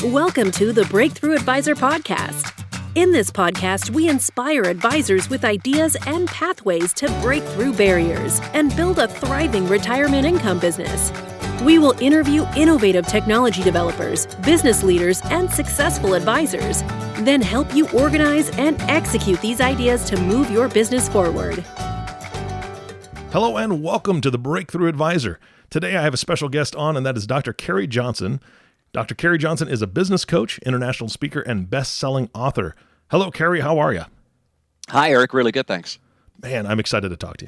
Welcome to the Breakthrough Advisor Podcast. In this podcast, we inspire advisors with ideas and pathways to break through barriers and build a thriving retirement income business. We will interview innovative technology developers, business leaders, and successful advisors, then help you organize and execute these ideas to move your business forward. Hello and welcome to the Breakthrough Advisor. Today I have a special guest on, and that is Dr. Kerry Johnson. Dr. Kerry Johnson is a business coach, international speaker, and best-selling author. Hello, Kerry. How are you? Hi, Eric. Really good, thanks. Man, I'm excited to talk to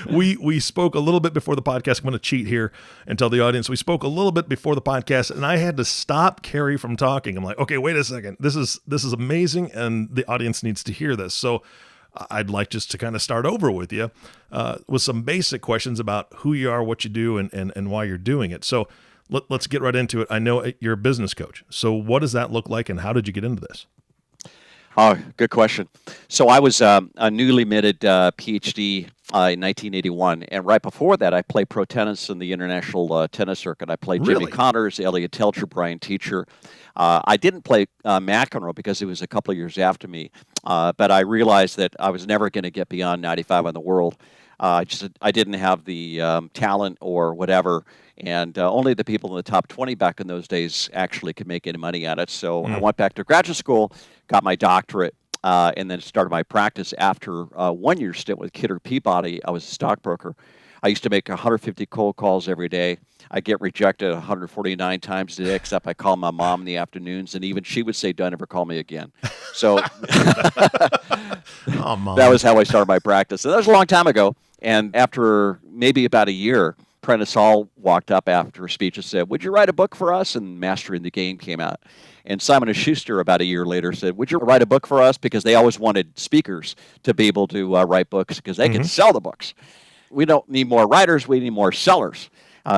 you. we spoke a little bit before the podcast. I'm going to cheat here and tell the audience. We spoke a little bit before the podcast, and I had to stop Kerry from talking. I'm like, okay, wait a second. This is amazing, and the audience needs to hear this. So I'd like just to kind of start over with you with some basic questions about who you are, what you do, and why you're doing it. So let's get right into it. I know you're a business coach. So what does that look like, and how did you get into this? Oh, good question. So I was a newly minted PhD in 1981, and right before that, I played pro tennis in the international tennis circuit. I played Really? Jimmy Connors, Elliot Telcher, Brian Teacher. I didn't play McEnroe because it was a couple of years after me, but I realized that I was never going to get beyond 95 in the world. I didn't have the talent or whatever, and only the people in the top 20 back in those days actually could make any money at it. So I went back to graduate school, got my doctorate, and then started my practice after a 1-year stint with Kidder Peabody. I was a stockbroker. I used to make 150 cold calls every day. I get rejected 149 times a day, except I call my mom in the afternoons, and even she would say, "Don't ever call me again." So Oh, Mom. that was how I started my practice. And that was a long time ago. And after maybe about a year, Prentice Hall walked up after a speech and said, "Would you write a book for us?" And Mastering the Game came out. And Simon & Schuster about a year later said, "Would you write a book for us?" Because they always wanted speakers to be able to write books because they could sell the books. We don't need more writers, we need more sellers.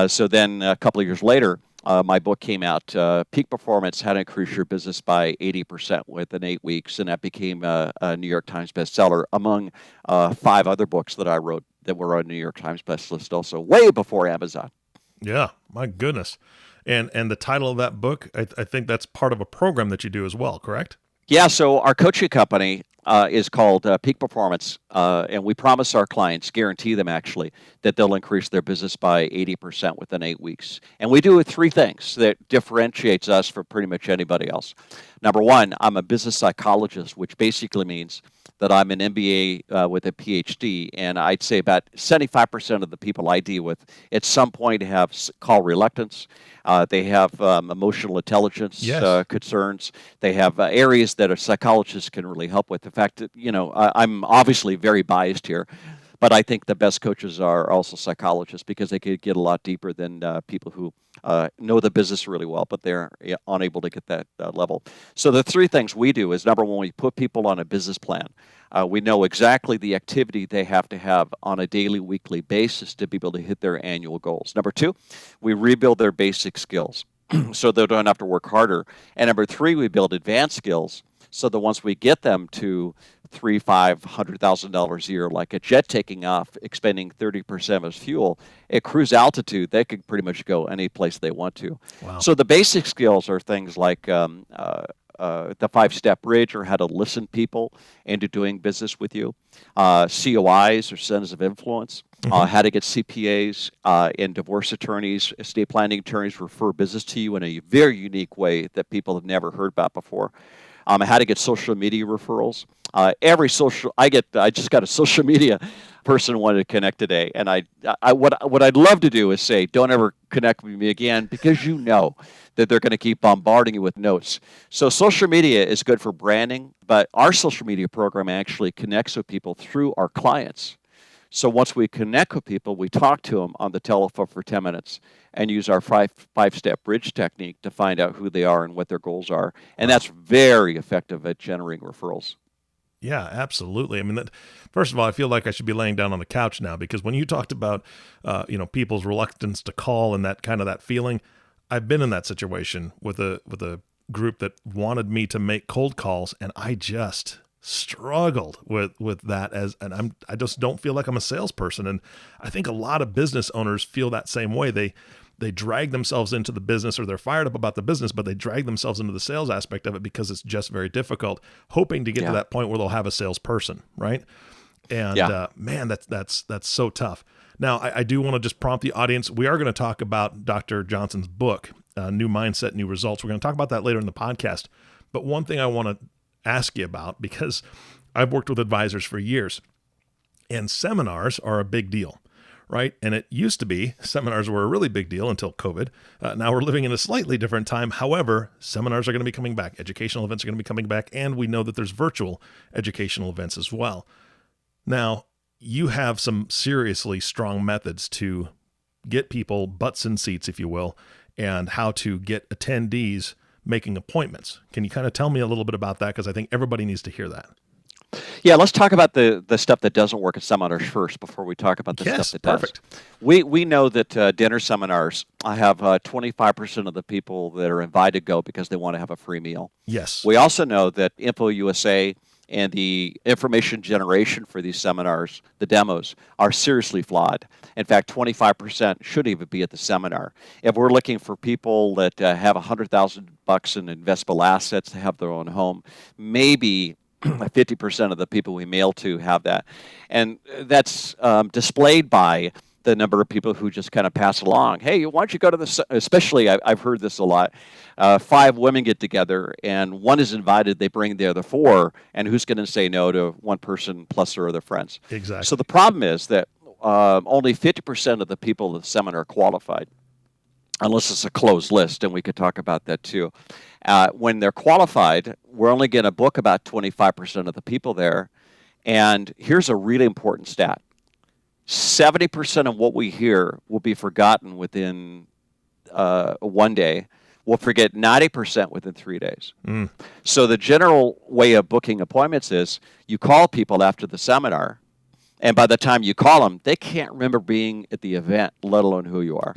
So then a couple of years later, my book came out, Peak Performance, How to Increase Your Business by 80% within 8 weeks, and that became a New York Times bestseller among 5 other books that I wrote that were on New York Times best list also, way before Amazon. Yeah, my goodness. And the title of that book, I think that's part of a program that you do as well, correct? Yeah, so our coaching company is called Peak Performance, and we promise our clients, guarantee them actually, that they'll increase their business by 80% within 8 weeks. And we do 3 things that differentiates us from pretty much anybody else. Number one, I'm a business psychologist, which basically means that I'm an MBA with a PhD, and I'd say about 75% of the people I deal with at some point have call reluctance. They have emotional intelligence concerns. They have areas that a psychologist can really help with. In fact, I'm obviously very biased here, but I think the best coaches are also psychologists because they could get a lot deeper than people who know the business really well, but they're unable to get that level. So the 3 things we do is, number one, we put people on a business plan. We know exactly the activity they have to have on a daily, weekly basis to be able to hit their annual goals. Number 2, we rebuild their basic skills so they don't have to work harder. And number 3, we build advanced skills so that once we get them to $300,000-$500,000 a year, like a jet taking off, expending 30% of its fuel, at cruise altitude, they could pretty much go any place they want to. Wow. So the basic skills are things like the 5-step bridge, or how to listen people into doing business with you, COIs, or centers of influence, how to get CPAs and divorce attorneys, estate planning attorneys refer business to you in a very unique way that people have never heard about before. How to get social media referrals. I just got a social media person wanted to connect today, and what I'd love to do is say, don't ever connect with me again, because you know that they're going to keep bombarding you with notes. So social media is good for branding, but our social media program actually connects with people through our clients. So once we connect with people, we talk to them on the telephone for 10 minutes and use our 5-step bridge technique to find out who they are and what their goals are. And that's very effective at generating referrals. Yeah, absolutely. I mean, first of all, I feel like I should be laying down on the couch now, because when you talked about, people's reluctance to call and that feeling, I've been in that situation with a group that wanted me to make cold calls, and I just struggled with that I just don't feel like I'm a salesperson. And I think a lot of business owners feel that same way. They drag themselves into the business, or they're fired up about the business, but they drag themselves into the sales aspect of it because it's just very difficult, hoping to get to that point where they'll have a salesperson, right? And man, that's so tough. Now, I do want to just prompt the audience. We are going to talk about Dr. Johnson's book, New Mindset, New Results. We're going to talk about that later in the podcast. But one thing I want to ask you about, because I've worked with advisors for years, and seminars are a big deal, right? And it used to be seminars were a really big deal until COVID. Now we're living in a slightly different time. However, seminars are going to be coming back. Educational events are going to be coming back. And we know that there's virtual educational events as well. Now, you have some seriously strong methods to get people butts in seats, if you will, and how to get attendees making appointments. Can you kind of tell me a little bit about that? Because I think everybody needs to hear that. Yeah, let's talk about the stuff that doesn't work at seminars first before we talk about the stuff that perfect. does. We know that dinner seminars, I have 25% of the people that are invited go because they want to have a free meal. Yes. We also know that Info USA and the information generation for these seminars, the demos, are seriously flawed. In fact, 25% shouldn't even be at the seminar. If we're looking for people that have $100,000 in investable assets to have their own home, maybe 50% of the people we mail to have that. And that's displayed by the number of people who just kind of pass along. Hey, why don't you go to this? Especially, I've heard this a lot. 5 women get together, and one is invited. They bring the other 4, and who's going to say no to one person plus their other friends? Exactly. So the problem is that only 50% of the people at the seminar are qualified, unless it's a closed list, and we could talk about that too. When they're qualified, we're only going to book about 25% of the people there. And here's a really important stat. 70% of what we hear will be forgotten within one day. We'll forget 90% within 3 days. So the general way of booking appointments is you call people after the seminar, and by the time you call them, they can't remember being at the event, let alone who you are.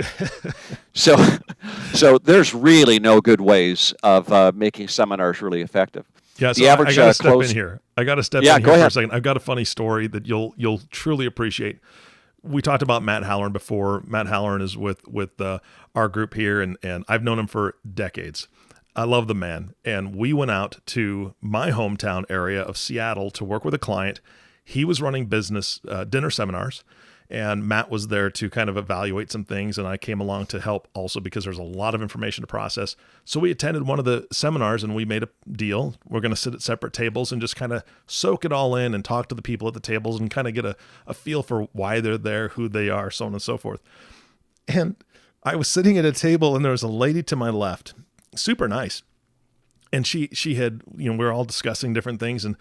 So there's really no good ways of making seminars really effective. Yeah, so I got to step in here. I got to step in here for a second. I've got a funny story that you'll truly appreciate. We talked about Matt Halloran before. Matt Halloran is with our group here, and I've known him for decades. I love the man. And we went out to my hometown area of Seattle to work with a client. He was running business dinner seminars, and Matt was there to kind of evaluate some things, and I came along to help also because there's a lot of information to process. So we attended one of the seminars, and we made a deal. We're going to sit at separate tables and just kind of soak it all in and talk to the people at the tables and kind of get a feel for why they're there, who they are, so on and so forth. And I was sitting at a table, and there was a lady to my left, super nice. And she had, we were all discussing different things, and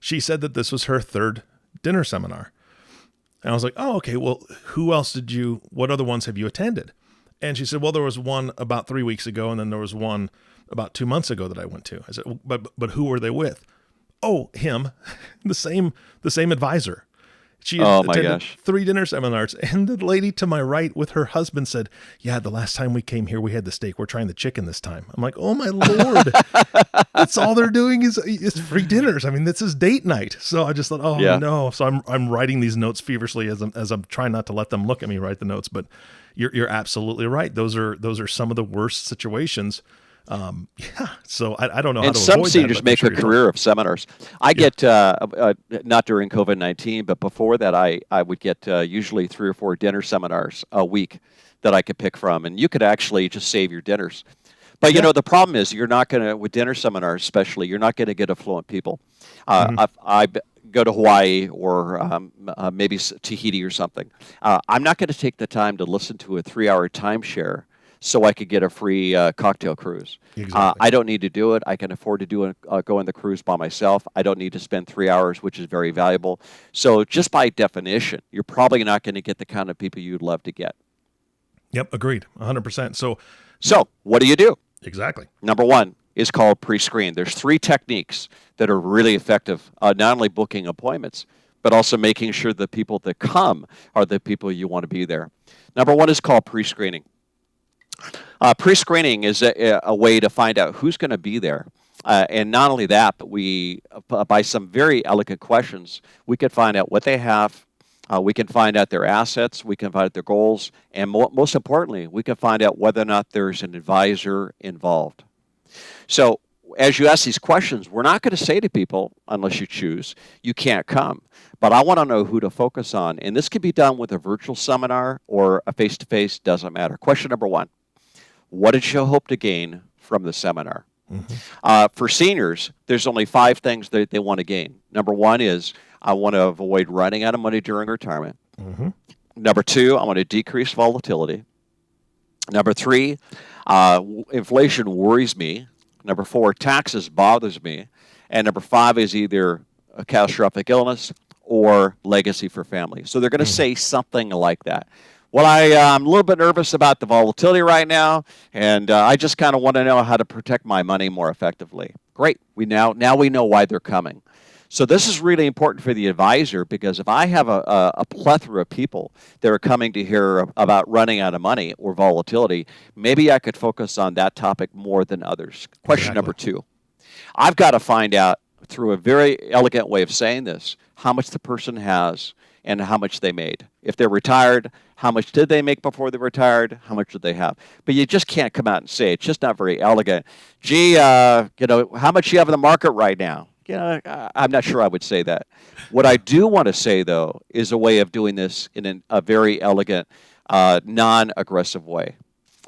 she said that this was her 3rd dinner seminar. And I was like, oh, okay, well, what other ones have you attended? And she said, well, there was one about 3 weeks ago, and then there was one about 2 months ago that I went to. I said, but who were they with? Oh, him, the same advisor. She attended 3 dinner seminars, and the lady to my right with her husband said, yeah, the last time we came here, we had the steak. We're trying the chicken this time. I'm like, oh my Lord, that's all they're doing is free dinners. I mean, this is date night. So I just thought, no. So I'm writing these notes feverishly as I'm trying not to let them look at me write the notes, but you're absolutely right. Those are some of the worst situations. So I don't know how to avoid that. And some seniors make a career of seminars. I get, not during COVID-19, but before that, I would get usually 3 or 4 dinner seminars a week that I could pick from. And you could actually just save your dinners. But, the problem is you're not going to, with dinner seminars especially, you're not going to get affluent people. I go to Hawaii or maybe Tahiti or something. I'm not going to take the time to listen to a 3-hour timeshare so I could get a free cocktail cruise. Exactly. I don't need to do it. I can afford to go on the cruise by myself. I don't need to spend 3 hours, which is very valuable. So just by definition, you're probably not going to get the kind of people you'd love to get. Yep, agreed, 100%. So what do you do? Exactly. Number 1 is called pre-screen. There's 3 techniques that are really effective, not only booking appointments, but also making sure the people that come are the people you want to be there. Number 1 is called pre-screening. Pre-screening is a way to find out who's going to be there. And not only that, but we, by some very elegant questions, we could find out what they have, We can find out their assets, we can find out their goals, and most importantly, we can find out whether or not there's an advisor involved. So as you ask these questions, we're not going to say to people, unless you choose, you can't come. But I want to know who to focus on. And this can be done with a virtual seminar or a face-to-face, doesn't matter. Question number 1, what did you hope to gain from the seminar? For seniors, there's only 5 things that they want to gain. Number 1 is, I want to avoid running out of money during retirement. Number 2, I want to decrease volatility. Number 3, inflation worries me. Number 4, taxes bothers me. And number 5 is either a catastrophic illness or legacy for family. So they're going to say something like that. Well, I'm a little bit nervous about the volatility right now, and I just kind of want to know how to protect my money more effectively. Great. Now we know why they're coming. So this is really important for the advisor, because if I have a plethora of people that are coming to hear about running out of money or volatility, maybe I could focus on that topic more than others. Question number 2. I've got to find out, through a very elegant way of saying this, how much the person has and how much they made. If they're retired, how much did they make before they retired? How much did they have? But you just can't come out and say, it's just not very elegant. Gee, how much do you have in the market right now? I'm not sure I would say that. What I do want to say, though, is a way of doing this in a very elegant, non-aggressive way.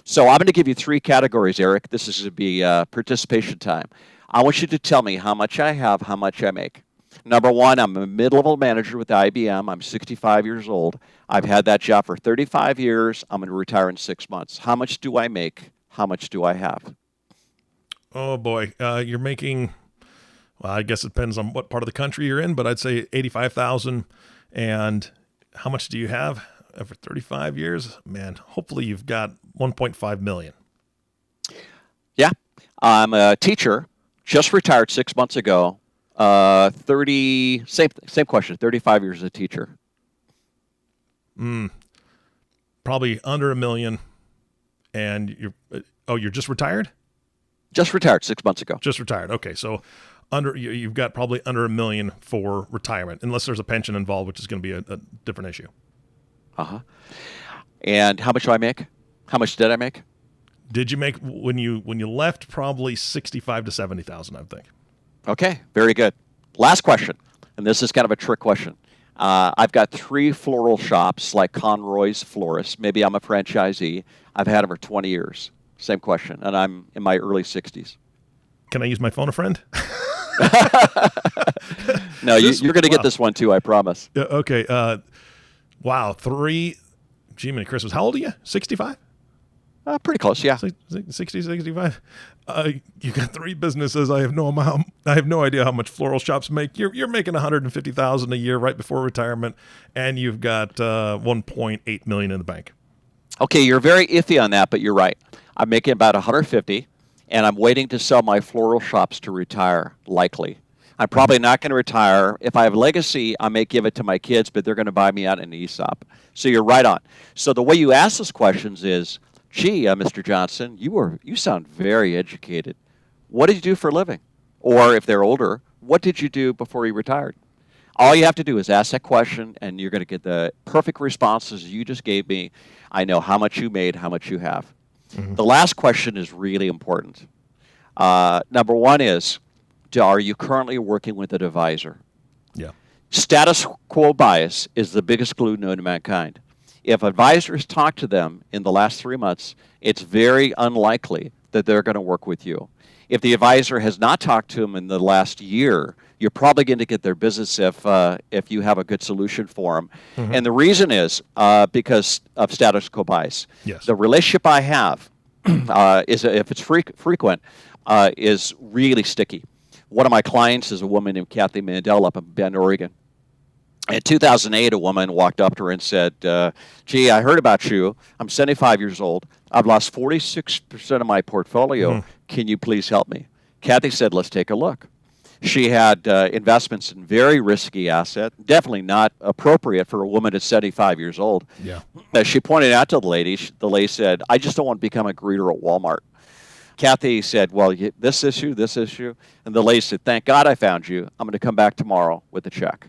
So I'm going to give you 3 categories, Eric. This is going to be participation time. I want you to tell me how much I have, how much I make. Number 1, I'm a mid-level manager with IBM. I'm 65 years old. I've had that job for 35 years. I'm going to retire in 6 months. How much do I make? How much do I have? Oh, boy. You're making, well, I guess it depends on what part of the country you're in, but I'd say $85,000. And how much do you have for 35 years? Man, hopefully you've got $1.5 million. Yeah. I'm a teacher, just retired 6 months ago. Same question, 35 years as a teacher. Probably under $1 million. And you're just retired? Just retired 6 months ago. Just retired. Okay. So you've got probably under $1 million for retirement, unless there's a pension involved, which is going to be a different issue. And how much do I make? How much did I make? Did you make, when you left, probably $65,000 to $70,000, I think. Okay, very good. Last question, and this is kind of a trick question. I've got 3 floral shops like Conroy's Florist. Maybe I'm a franchisee. I've had them for 20 years. Same question, and I'm in my early 60s. Can I use my phone a friend? No, you're going to get this one too, I promise. Okay. Wow, 3. Gee, many Christmas. How old are you? 65? Pretty close, yeah. 60, 65. You got 3 businesses. I have no idea how much floral shops make. You're making $150,000 a year right before retirement, and you've got $1.8 million in the bank. Okay, you're very iffy on that, but you're right. I'm making about $150,000, and I'm waiting to sell my floral shops to retire. Likely, I'm probably not going to retire. If I have legacy, I may give it to my kids, but they're going to buy me out an ESOP. So you're right on. So the way you ask those questions is, gee, Mr. Johnson, you sound very educated. What did you do for a living? Or if they're older, what did you do before you retired? All you have to do is ask that question, and you're going to get the perfect responses you just gave me. I know how much you made, how much you have. The last question is really important. Number 1 is, are you currently working with an advisor? Yeah. Status quo bias is the biggest glue known to mankind. If advisors talk to them in the last 3 months, it's very unlikely that they're going to work with you. If the advisor has not talked to them in the last year, you're probably going to get their business if you have a good solution for them. And the reason is because of status quo bias. Yes. The relationship I have is, if it's frequent, is really sticky. One of my clients is a woman named Kathy Mandel up in Bend, Oregon. In 2008, a woman walked up to her and said, gee, I heard about you. I'm 75 years old. I've lost 46% of my portfolio. Can you please help me? Kathy said, let's take a look. She had investments in very risky assets, definitely not appropriate for a woman at 75 years old. Yeah. As she pointed out to the lady said, I just don't want to become a greeter at Walmart. Kathy said, well, this issue. And the lady said, thank God I found you. I'm going to come back tomorrow with a check.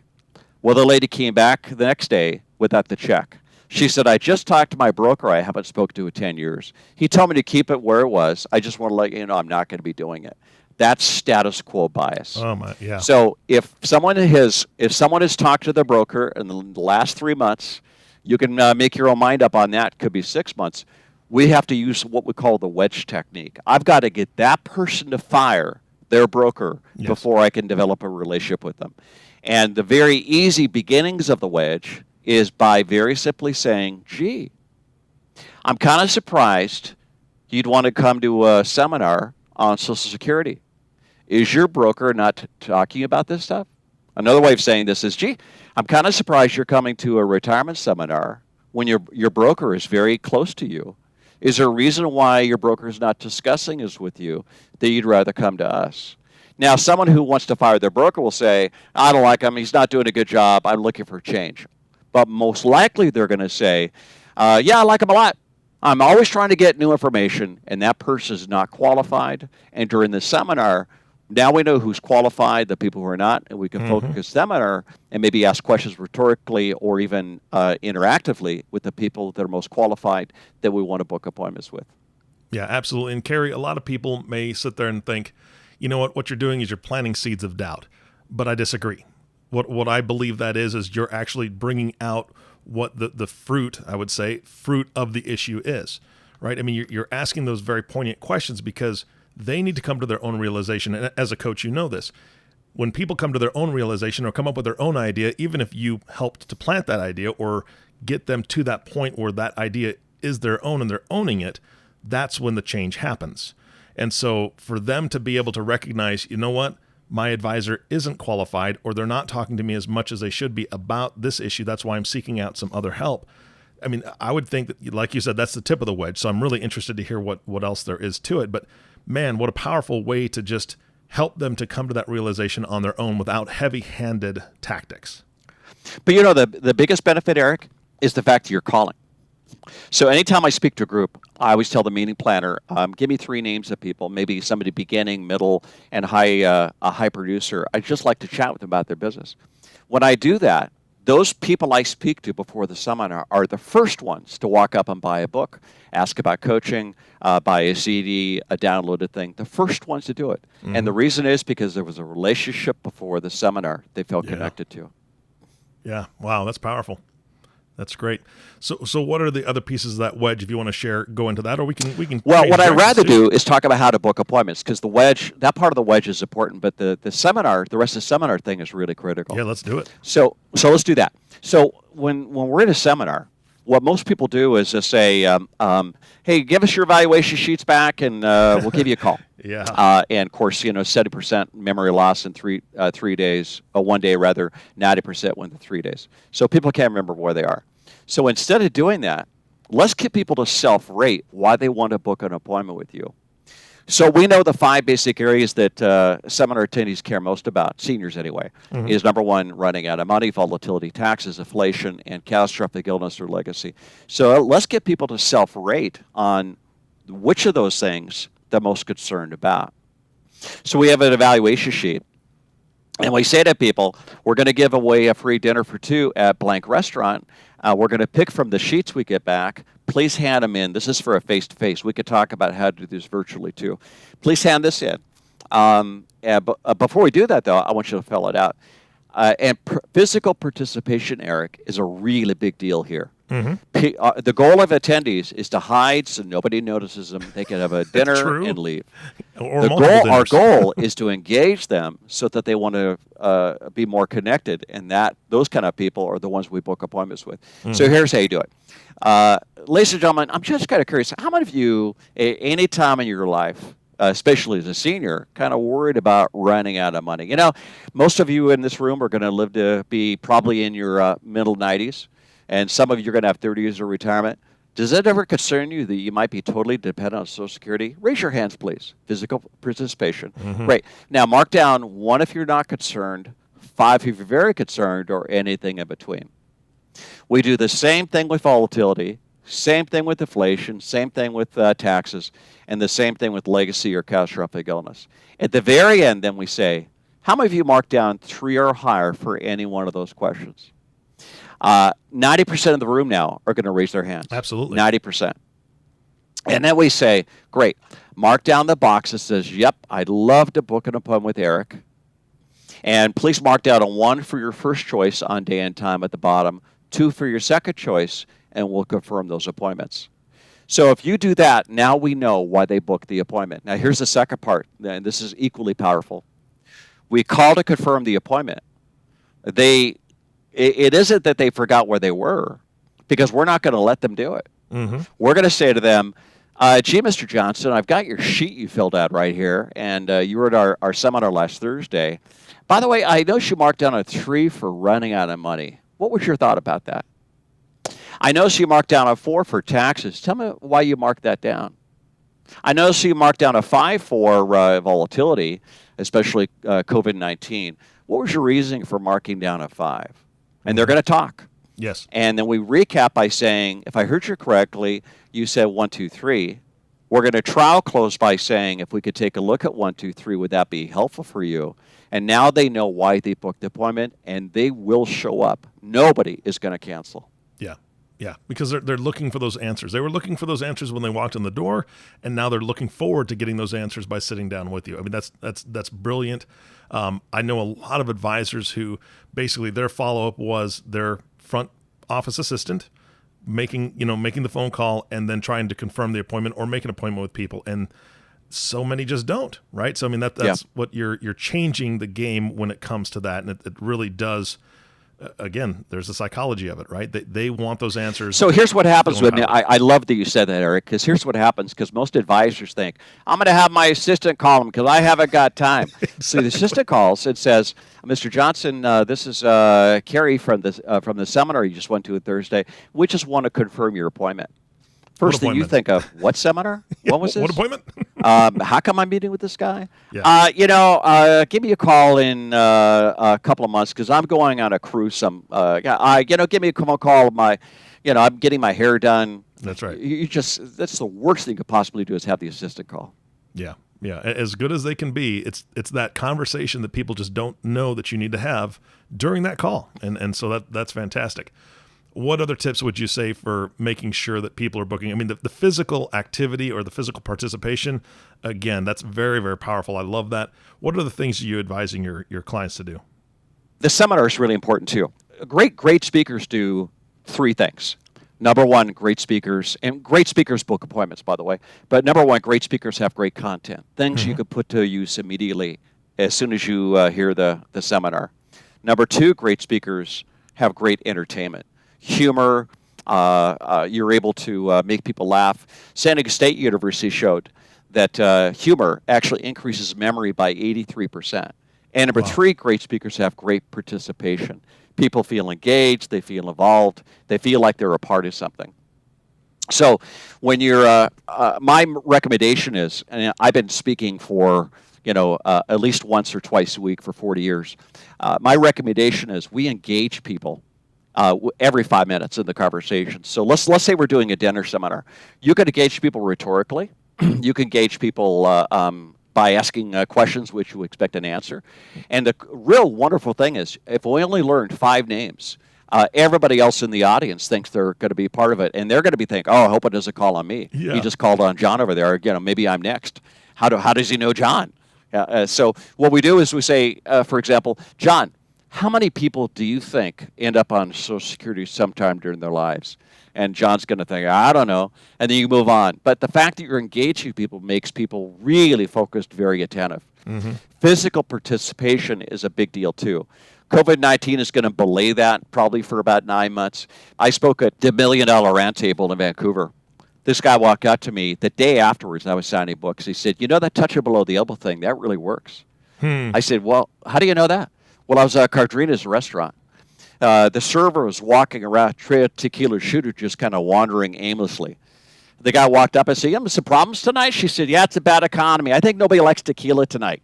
Well, the lady came back the next day without the check. She said, I just talked to my broker I haven't spoken to in 10 years. He told me to keep it where it was. I just want to let you know I'm not going to be doing it. That's status quo bias. Oh my, yeah. So if someone has talked to their broker in the last 3 months, you can make your own mind up on that. Could be 6 months. We have to use what we call the wedge technique. I've got to get that person to fire their broker before I can develop a relationship with them. And the very easy beginnings of the wedge is by very simply saying, gee, I'm kind of surprised you'd want to come to a seminar on Social Security. Is your broker not talking about this stuff? Another way of saying this is, gee, I'm kind of surprised you're coming to a retirement seminar when your broker is very close to you. Is there a reason why your broker is not discussing this with you that you'd rather come to us? Now, someone who wants to fire their broker will say, I don't like him, he's not doing a good job, I'm looking for change. But most likely they're going to say, yeah, I like him a lot. I'm always trying to get new information, and that person is not qualified. And during the seminar, now we know who's qualified, the people who are not, and we can focus the seminar and maybe ask questions rhetorically or even interactively with the people that are most qualified that we want to book appointments with. Yeah, absolutely. And Kerry, a lot of people may sit there and think, you know what you're doing is you're planting seeds of doubt. But I disagree. What I believe that is you're actually bringing out what the fruit, I would say, fruit of the issue is, right? I mean, you're asking those very poignant questions because they need to come to their own realization. And as a coach, you know this. When people come to their own realization or come up with their own idea, even if you helped to plant that idea or get them to that point where that idea is their own and they're owning it, that's when the change happens. And so for them to be able to recognize, you know what, my advisor isn't qualified or they're not talking to me as much as they should be about this issue, that's why I'm seeking out some other help. I mean, I would think that, like you said, that's the tip of the wedge. So I'm really interested to hear what else there is to it. But man, what a powerful way to just help them to come to that realization on their own without heavy-handed tactics. But you know, the biggest benefit, Eric, is the fact that you're calling. So anytime I speak to a group, I always tell the meeting planner, give me 3 names of people, maybe somebody beginning, middle, and a high producer. I'd just like to chat with them about their business. When I do that, those people I speak to before the seminar are the first ones to walk up and buy a book, ask about coaching, buy a CD, a downloaded thing. The first ones to do it. And the reason is because there was a relationship before the seminar they felt connected to. Yeah. Wow. That's powerful. That's great. So what are the other pieces of that wedge? If you want to share, go into that, or we can. Well, what I'd rather do is talk about how to book appointments, because the wedge, that part of the wedge is important, but the seminar, the rest of the seminar thing is really critical. Yeah, let's do it. So let's do that. So when we're in a seminar, what most people do is just say, hey, give us your evaluation sheets back, and we'll give you a call. And of course, 70% memory loss in 3 days, 1 day rather, 90% within 3 days. So people can't remember where they are. So instead of doing that, let's get people to self-rate why they want to book an appointment with you. So we know the 5 basic areas that seminar attendees care most about, seniors anyway, is number 1, running out of money, volatility, taxes, inflation, and catastrophic illness or legacy. So let's get people to self-rate on which of those things they're most concerned about. So we have an evaluation sheet, and we say to people, we're going to give away a free dinner for 2 at blank restaurant. We're going to pick from the sheets we get back. Please hand them in. This is for a face-to-face. We could talk about how to do this virtually, too. Please hand this in. But before we do that, though, I want you to fill it out. Physical participation, Eric, is a really big deal here. The goal of attendees is to hide so nobody notices them. They can have a dinner and leave. Our goal is to engage them so that they want to be more connected, and those kind of people are the ones we book appointments with. So here's how you do it. Ladies and gentlemen, I'm just kind of curious, how many of you, any time in your life, especially as a senior, kind of worried about running out of money? Most of you in this room are going to live to be probably in your middle 90s. And some of you are going to have 30 years of retirement. Does it ever concern you that you might be totally dependent on Social Security? Raise your hands, please. Physical participation. Great. Now, mark down 1 if you're not concerned, 5 if you're very concerned, or anything in between. We do the same thing with volatility, same thing with inflation, same thing with taxes, and the same thing with legacy or catastrophic illness. At the very end, then we say, How many of you marked down 3 or higher for any one of those questions? 90% of the room now are going to raise their hands. Absolutely. 90%. And then we say, great, mark down the box that says, yep, I'd love to book an appointment with Eric. And please mark down a 1 for your first choice on day and time at the bottom, 2 for your second choice, and we'll confirm those appointments. So if you do that, now we know why they booked the appointment. Now here's the second part, and this is equally powerful. We call to confirm the appointment. It isn't that they forgot where they were, because we're not going to let them do it. Mm-hmm. We're going to say to them, gee, Mr. Johnson, I've got your sheet you filled out right here, and you were at our seminar last Thursday. By the way, I know you marked down a 3 for running out of money. What was your thought about that? I noticed you marked down a 4 for taxes. Tell me why you marked that down. I noticed you marked down a 5 for volatility, especially COVID-19. What was your reasoning for marking down a 5? And they're going to talk. Yes. And then we recap by saying, if I heard you correctly, you said 1, 2, 3. We're going to trial close by saying, if we could take a look at 1, 2, 3, would that be helpful for you? And now they know why they booked the appointment, and they will show up. Nobody is going to cancel. Yeah. Yeah, because they're looking for those answers. They were looking for those answers when they walked in the door, and now they're looking forward to getting those answers by sitting down with you. I mean, that's brilliant. I know a lot of advisors who basically their follow-up was their front office assistant making the phone call and then trying to confirm the appointment or make an appointment with people, and so many just don't, right? So I mean that's what you're changing the game when it comes to that, and it really does. Again, there's the psychology of it, right? They want those answers. So here's what happens with me. I love that you said that, Eric, because here's what happens, because most advisors think, I'm going to have my assistant call them because I haven't got time. Exactly. So the assistant calls and says, Mr. Johnson, this is Kerry from the seminar you just went to on Thursday. We just want to confirm your appointment. First thing you think of, what seminar? What was this? What appointment? How come I'm meeting with this guy? Yeah. Give me a call in a couple of months because I'm going on a cruise. Give me a call. I'm getting my hair done. That's right. That's the worst thing you could possibly do is have the assistant call. Yeah. Yeah. As good as they can be, it's that conversation that people just don't know that you need to have during that call. And so that's fantastic. What other tips would you say for making sure that people are booking? I mean, the physical activity or the physical participation, again, that's very, very powerful. I love that. What are the things are you advising your clients to do? The seminar is really important too. Great speakers do 3 things. Number 1, great speakers, and great speakers book appointments, by the way. But number 1, great speakers have great content, things you could put to use immediately as soon as you hear the seminar. Number 2, great speakers have great entertainment. Humor, you're able to make people laugh. San Diego State University showed that humor actually increases memory by 83%. And number 3, great speakers have great participation. People feel engaged, they feel involved, they feel like they're a part of something. So when you're, my recommendation is, and I've been speaking for at least once or twice a week for 40 years, my recommendation is we engage people every 5 minutes in the conversation. So let's say we're doing a dinner seminar. You can engage people rhetorically. You can engage people by asking questions which you expect an answer. And the real wonderful thing is, if we only learned 5 names, everybody else in the audience thinks they're going to be part of it, and they're going to be thinking, "Oh, I hope it doesn't call on me. Yeah. He just called on John over there. Maybe I'm next. How does he know John?" So what we do is we say, for example, John, how many people do you think end up on Social Security sometime during their lives? And John's going to think, I don't know. And then you move on. But the fact that you're engaging people makes people really focused, very attentive. Mm-hmm. Physical participation is a big deal, too. COVID-19 is going to belay that probably for about 9 months. I spoke at the $1 Million Round Table in Vancouver. This guy walked up to me the day afterwards. I was signing books. He said, that touch below the elbow thing, that really works. I said, well, how do you know that? Well, I was at Cardrina's restaurant. The server was walking around, tray of tequila shooter, just kind of wandering aimlessly. The guy walked up and said, some problems tonight? She said, yeah, it's a bad economy. I think nobody likes tequila tonight.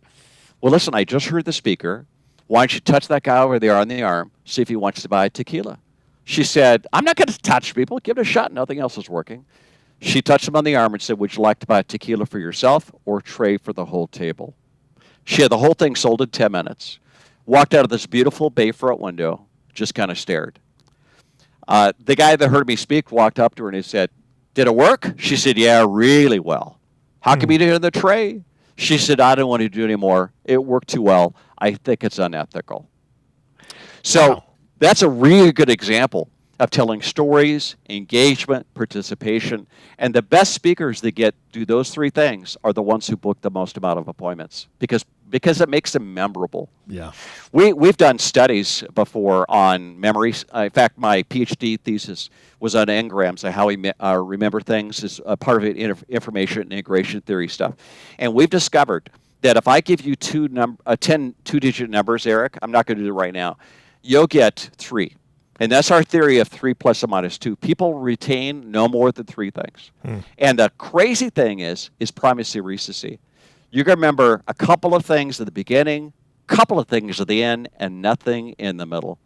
Well, listen, I just heard the speaker. Why don't you touch that guy over there on the arm, see if he wants to buy tequila? She said, I'm not going to touch people. Give it a shot. Nothing else is working. She touched him on the arm and said, would you like to buy tequila for yourself or tray for the whole table? She had the whole thing sold in 10 minutes. Walked out of this beautiful bayfront window, just kind of stared. The guy that heard me speak walked up to her and he said, "Did it work?" She said, "Yeah, really well." "How come you did it in the tray?" She said, "I don't want to do it anymore. It worked too well. I think it's unethical." So Wow. that's a really good example of telling stories, engagement, participation. And the best speakers that do those three things are the ones who book the most amount of appointments because it makes them memorable. Yeah. We've done studies before on memories. In fact, my PhD thesis was on engrams and how we remember things as a part of it, information and integration theory stuff. And we've discovered that if I give you 10 two-digit numbers, Eric, I'm not going to do it right now, you'll get 3. And that's our theory of 3 plus or minus 2. People retain no more than 3 things. And the crazy thing is primacy recency. You're going to remember a couple of things at the beginning, couple of things at the end, and nothing in the middle.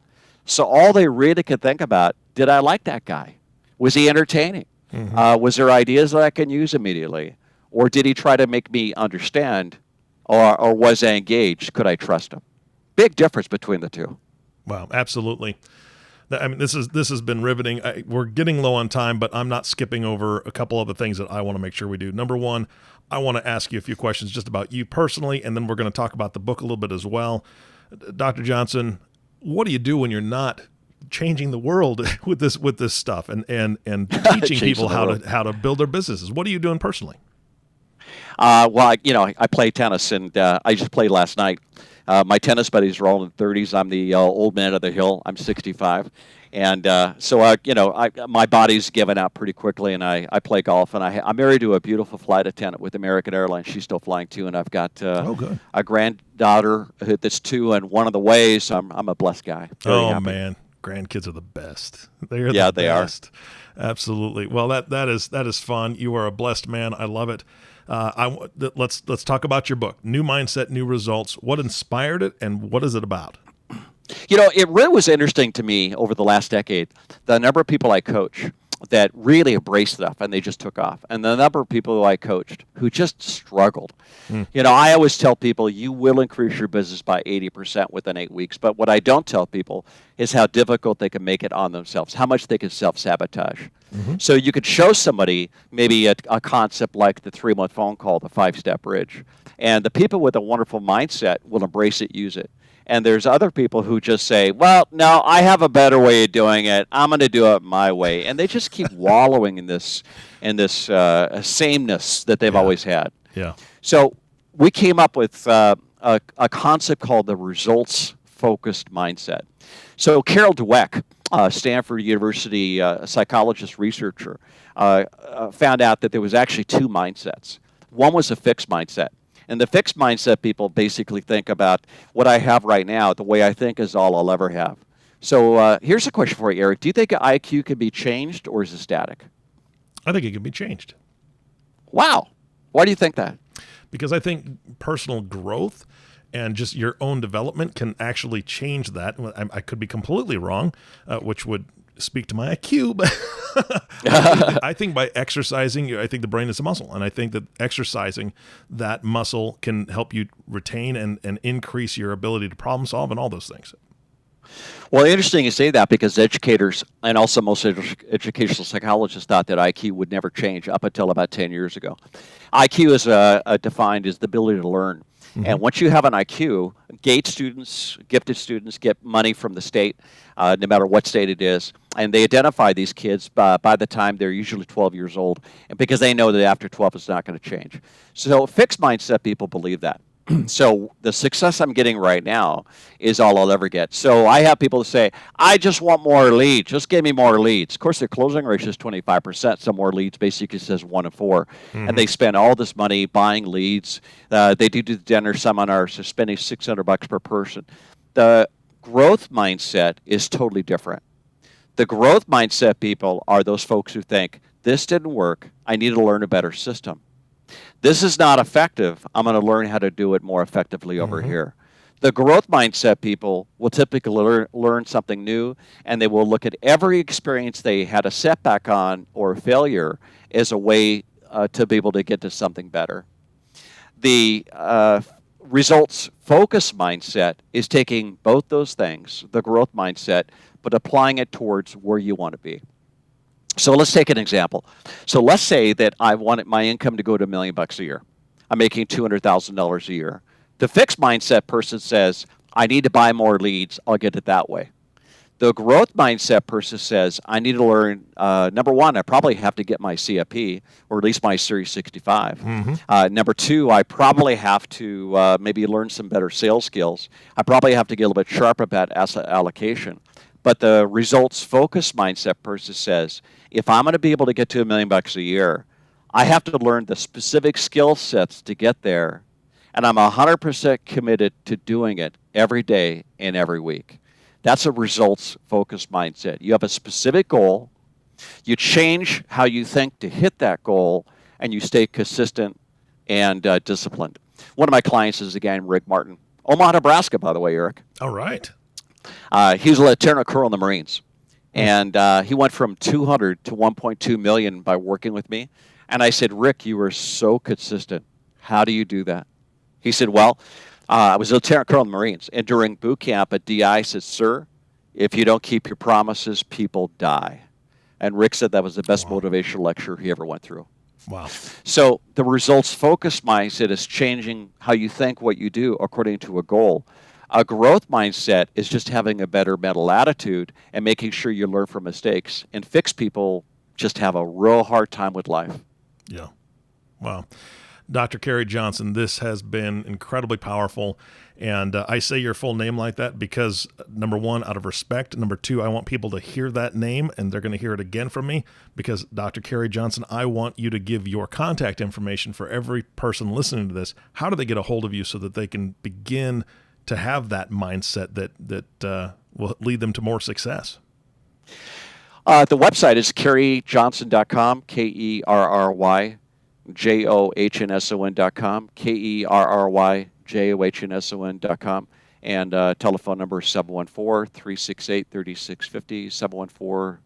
So all they really could think about, did I like that guy? Was he entertaining? Was there ideas that I can use immediately? Or did he try to make me understand? Or was I engaged? Could I trust him? Big difference between the two. Wow, absolutely. I mean, this has been riveting. We're getting low on time, but I'm not skipping over a couple of the things that I want to make sure we do. Number one, I want to ask you a few questions just about you personally, and then we're going to talk about the book a little bit as well. Dr. Johnson, what do you do when you're not changing the world with this stuff and teaching people how to build their businesses? What are you doing personally? Well, I play tennis, and I just played last night. My tennis buddies are all in their 30s. I'm the old man of the hill. I'm 65. And so, my body's given out pretty quickly, and I play golf. And I'm married to a beautiful flight attendant with American Airlines. She's still flying, too. And I've got a granddaughter that's 2 and 1 of the way. So I'm a blessed guy. Very happy. Man. Grandkids are the best. They're the best. They are. Absolutely. Well, that is fun. You are a blessed man. I love it. Let's talk about your book, New Mindset, New Results. What inspired it, and what is it about? It really was interesting to me over the last decade, the number of people I coach that really embraced stuff and they just took off, and the number of people who I coached who just struggled. I always tell people you will increase your business by 80% within 8 weeks, but what I don't tell people is how difficult they can make it on themselves, how much they can self-sabotage. So you could show somebody maybe a concept like the 3-month phone call, the 5-step bridge, and the people with a wonderful mindset will embrace it, use it. And there's other people who just say, well, no, I have a better way of doing it. I'm going to do it my way. And they just keep wallowing in this sameness that they've always had. Yeah. So we came up with a concept called the results-focused mindset. So Carol Dweck, Stanford University psychologist researcher, found out that there was actually 2 mindsets. One was a fixed mindset. And the fixed mindset people basically think about what I have right now, the way I think is all I'll ever have. So here's a question for you, Eric. Do you think IQ can be changed, or is it static? I think it can be changed. Wow. Why do you think that? Because I think personal growth and just your own development can actually change that. I could be completely wrong, which would speak to my IQ, but I think by exercising, I think the brain is a muscle, and I think that exercising that muscle can help you retain and increase your ability to problem solve and all those things. Well, interesting you say that, because educators and also most educational psychologists thought that IQ would never change up until about 10 years ago. IQ is defined as the ability to learn. And once you have an IQ, gifted students get money from the state, no matter what state it is, and they identify these kids by the time they're usually 12 years old, and because they know that after 12 it's not going to change. So fixed mindset people believe that. So the success I'm getting right now is all I'll ever get. So I have people say, I just want more leads. Just give me more leads. Of course, their closing ratio is 25%. Some more leads basically says 1 in 4. And they spend all this money buying leads. They do the dinner seminars. They're spending $600 per person. The growth mindset is totally different. The growth mindset people are those folks who think, this didn't work. I need to learn a better system. This is not effective. I'm going to learn how to do it more effectively over here. The growth mindset people will typically learn something new, and they will look at every experience they had a setback on or a failure as a way to be able to get to something better. The results focus mindset is taking both those things, the growth mindset, but applying it towards where you want to be. So let's take an example. So let's say that I wanted my income to go to $1 million a year. I'm making $200,000 a year. The fixed mindset person says, I need to buy more leads. I'll get it that way. The growth mindset person says, I need to learn, number one, I probably have to get my CFP, or at least my Series 65. Number two, I probably have to maybe learn some better sales skills. I probably have to get a little bit sharper about asset allocation. But the results focused mindset person says, if I'm going to be able to get to $1 million a year, I have to learn the specific skill sets to get there. And I'm 100% committed to doing it every day and every week. That's a results-focused mindset. You have a specific goal, you change how you think to hit that goal, and you stay consistent and disciplined. One of my clients is a guy named Rick Martin. Omaha, Nebraska, by the way, Eric. All right. He's a lieutenant colonel in the Marines. And he went from 200 to 1.2 million by working with me. And I said, Rick, you were so consistent. How do you do that? He said, well, I was a lieutenant colonel in the Marines. And during boot camp at DI, I said, sir, if you don't keep your promises, people die. And Rick said that was the best motivational lecture he ever went through. Wow. So the results-focused mindset is changing how you think, what you do, according to a goal. A growth mindset is just having a better mental attitude and making sure you learn from mistakes. And fixed people just have a real hard time with life. Yeah. Wow. Dr. Kerry Johnson, this has been incredibly powerful. And I say your full name like that because, number one, out of respect. Number two, I want people to hear that name, and they're going to hear it again from me because, Dr. Kerry Johnson, I want you to give your contact information for every person listening to this. How do they get a hold of you so that they can begin to have that mindset that will lead them to more success? The website is kerryjohnson.com, KerryJohnson.com, KerryJohnson.com, and telephone number is 714-368-3650,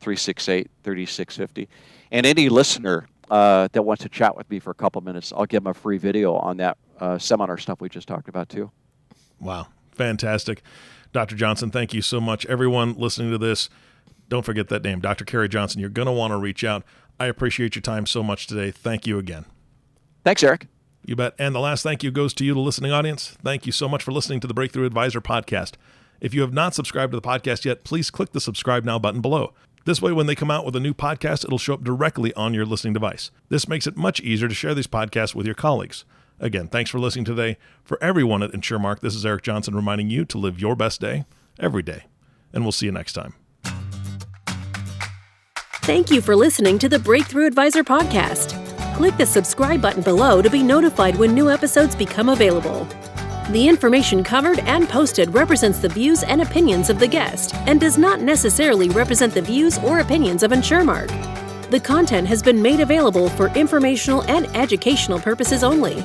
714-368-3650. And any listener that wants to chat with me for a couple minutes, I'll give them a free video on that seminar stuff we just talked about too. Wow. Fantastic. Dr. Johnson, thank you so much. Everyone listening to this, don't forget that name, Dr. Kerry Johnson. You're going to want to reach out. I appreciate your time so much today. Thank you again. Thanks, Eric. You bet. And the last thank you goes to you, the listening audience. Thank you so much for listening to the Breakthrough Advisor podcast. If you have not subscribed to the podcast yet, please click the subscribe now button below. This way, when they come out with a new podcast, it'll show up directly on your listening device. This makes it much easier to share these podcasts with your colleagues. Again, thanks for listening today. For everyone at InsureMark, this is Eric Johnson reminding you to live your best day every day. And we'll see you next time. Thank you for listening to the Breakthrough Advisor podcast. Click the subscribe button below to be notified when new episodes become available. The information covered and posted represents the views and opinions of the guest and does not necessarily represent the views or opinions of InsureMark. The content has been made available for informational and educational purposes only.